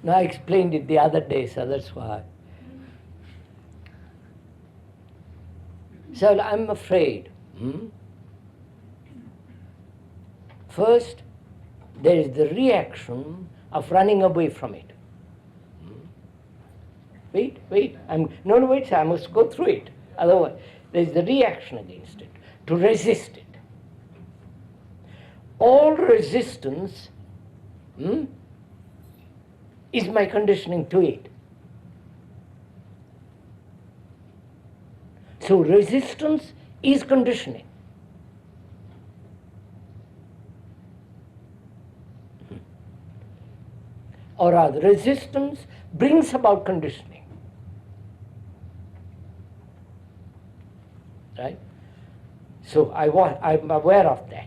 Speaker 2: Now I explained it the other day, so that's why. So I'm afraid. First, there is the reaction of running away from it. Wait, wait, I must go through it. Otherwise, there is the reaction against it, to resist it. All resistance is my conditioning to it. So resistance is conditioning. Or rather, resistance brings about conditioning. Right? So I'm aware of that.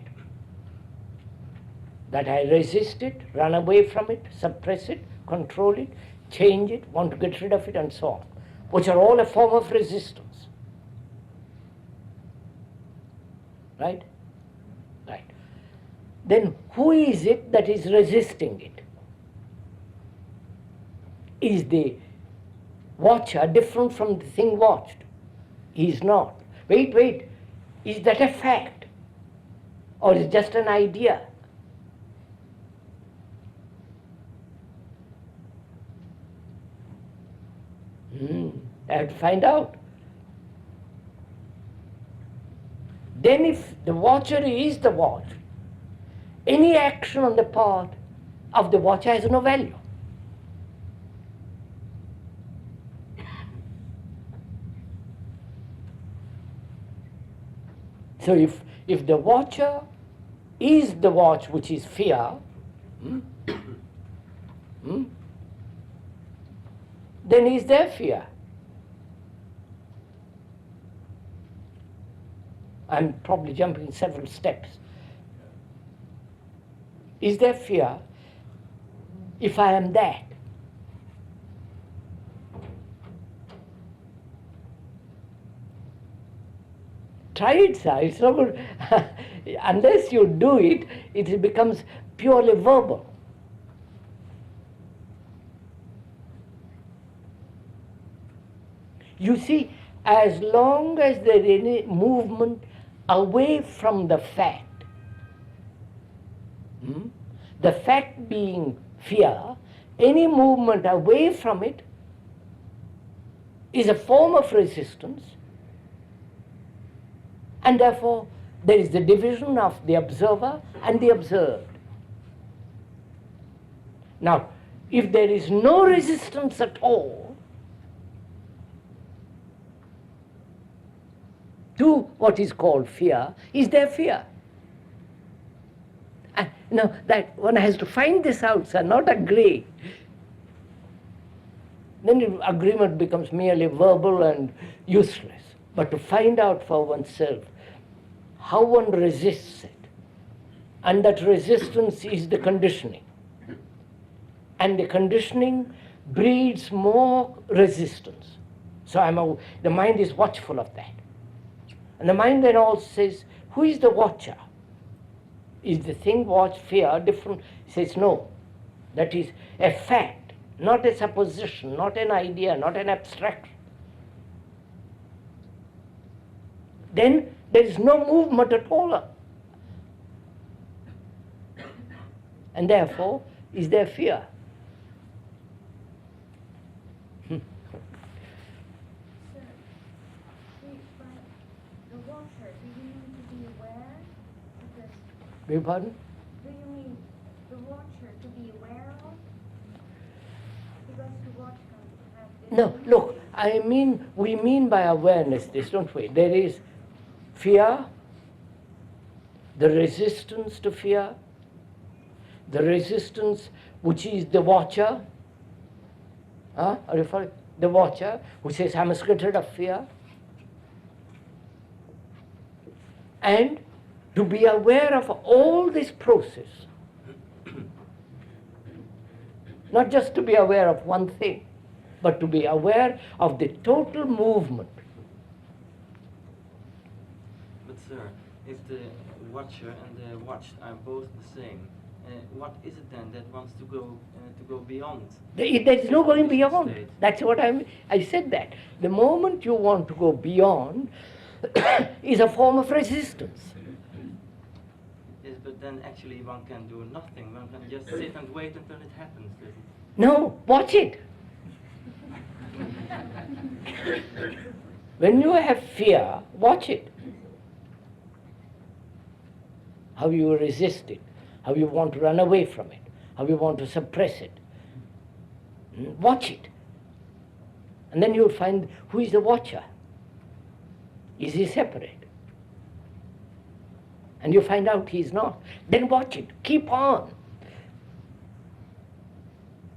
Speaker 2: That I resist it, run away from it, suppress it, control it, change it, want to get rid of it, and so on, which are all a form of resistance. Right? Right. Then who is it that is resisting it? Is the watcher different from the thing watched? He is not. Wait. Is that a fact? Or is it just an idea? I have to find out. Then if the watcher is the watched, any action on the part of the watcher has no value. So if the watcher is the watch, which is fear, then is there fear? I'm probably jumping several steps. Is there fear if I am that? Try it, sir. It's not good. Unless you do it, it becomes purely verbal. You see, as long as there is any movement away from the fact, the fact being fear, any movement away from it is a form of resistance, and therefore there is the division of the observer and the observed. Now, if there is no resistance at all to what is called fear, is there fear? That one has to find this out, sir, not agree. Then agreement becomes merely verbal and useless. But to find out for oneself how one resists it, and that resistance is the conditioning. And the conditioning breeds more resistance. So the mind is watchful of that. And the mind then also says, who is the watcher? Is the thing watched fear different? He says, no. That is a fact, not a supposition, not an idea, not an abstraction. Then there is no movement at all. And therefore, is there fear?
Speaker 6: Sir, the watcher, do you mean to be aware? Because
Speaker 2: Beg your pardon?
Speaker 6: do you mean the watcher to be aware of? Because the watcher has this.
Speaker 2: No, look, we mean by awareness this, don't we? There is fear, the resistance to fear, the resistance which is the watcher, are you following? The watcher who says, I must get rid of fear. And to be aware of all this process, not just to be aware of one thing, but to be aware of the total movement.
Speaker 9: But sir, if the watcher and the watched are both the same, what is it then that wants to go beyond?
Speaker 2: There is no going beyond.
Speaker 9: State?
Speaker 2: That's what I said that. The moment you want to go beyond is a form of resistance.
Speaker 9: Yes, but then actually one can do nothing. One can just sit and wait until it happens.
Speaker 2: No, watch it. When you have fear, watch it. How you resist it, how you want to run away from it, how you want to suppress it. Watch it. And then you'll find who is the watcher. Is he separate? And you find out he is not. Then watch it. Keep on.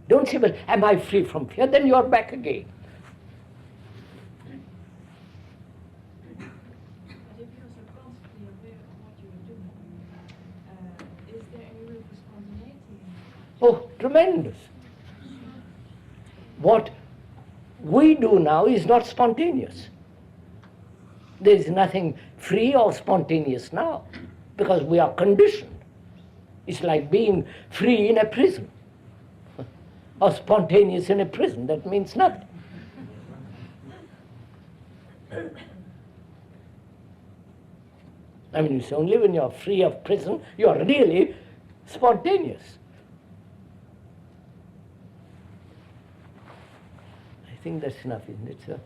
Speaker 2: Don't say, well, am I free from fear? Then you're back again.
Speaker 11: But if you're so constantly aware of what you are doing, is there any room for spontaneity in it?
Speaker 2: Oh, tremendous. What we do now is not spontaneous. There is nothing free or spontaneous now, because we are conditioned. It's like being free in a prison, or spontaneous in a prison. That means nothing. I mean, it's only when you're free of prison, you're really spontaneous. I think that's enough, isn't it, sir?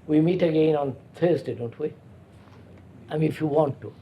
Speaker 2: We meet again on Thursday, don't we? I mean, if you want to.